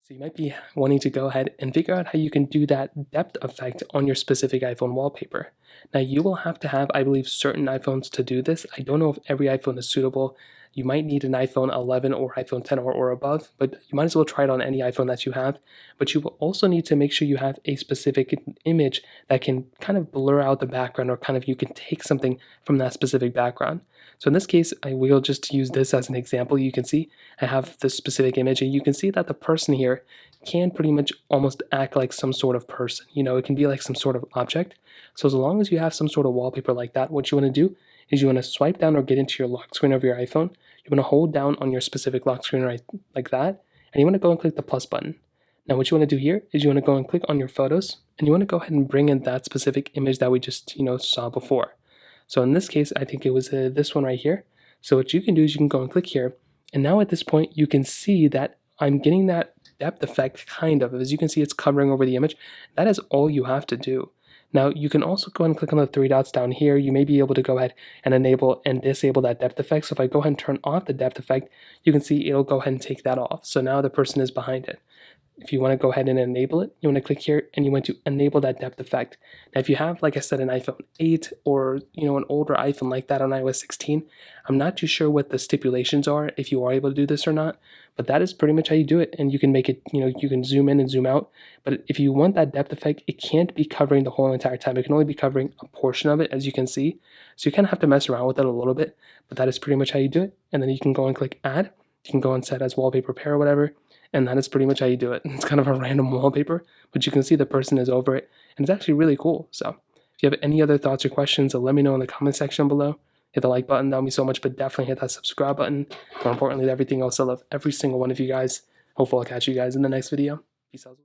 So you might be wanting to go ahead and figure out how you can do that depth effect on your specific iPhone wallpaper. Now you will have to have, I believe, certain iPhones to do this. I don't know if every iPhone is suitable. You might need an iPhone 11 or iPhone 10 or above, but you might as well try it on any iPhone that you have. But you will also need to make sure you have a specific image that can kind of blur out the background, or kind of you can take something from that specific background. So in this case, I will just use this as an example. You can see I have this specific image, and you can see that the person here can pretty much almost act like some sort of person. It can be like some sort of object. So as long as you have some sort of wallpaper like that, what you want to do is you want to swipe down or get into your lock screen of your iPhone. You want to hold down on your specific lock screen right like that, and you want to go and click the plus button. Now what you want to do here is you want to go and click on your photos, and you want to go ahead and bring in that specific image that we just saw before. So in this case, I think it was this one right here. So what you can do is you can go and click here, and now at this point you can see that I'm getting that depth effect kind of. As you can see, it's covering over the image. That is all you have to do. Now you can also go and click on the three dots down here. You may be able to go ahead and enable and disable that depth effect. So if I go ahead and turn off the depth effect, you can see it'll go ahead and take that off. So now the person is behind it. If you want to go ahead and enable it, you want to click here and you want to enable that depth effect. Now, if you have, like I said, an iPhone 8 or an older iPhone like that on iOS 16, I'm not too sure what the stipulations are if you are able to do this or not, but that is pretty much how you do it. And you can make it, you can zoom in and zoom out. But if you want that depth effect, it can't be covering the whole entire time. It can only be covering a portion of it, as you can see. So you kind of have to mess around with it a little bit, but that is pretty much how you do it. And then you can go and click add. You can go and set as wallpaper pair or whatever. And that is pretty much how you do it. It's kind of a random wallpaper, but you can see the person is over it, and it's actually really cool. So if you have any other thoughts or questions, let me know in the comment section below. Hit the like button, that would mean so much, but definitely hit that subscribe button. More importantly, everything else, I love every single one of you guys. Hopefully I'll catch you guys in the next video. Peace out.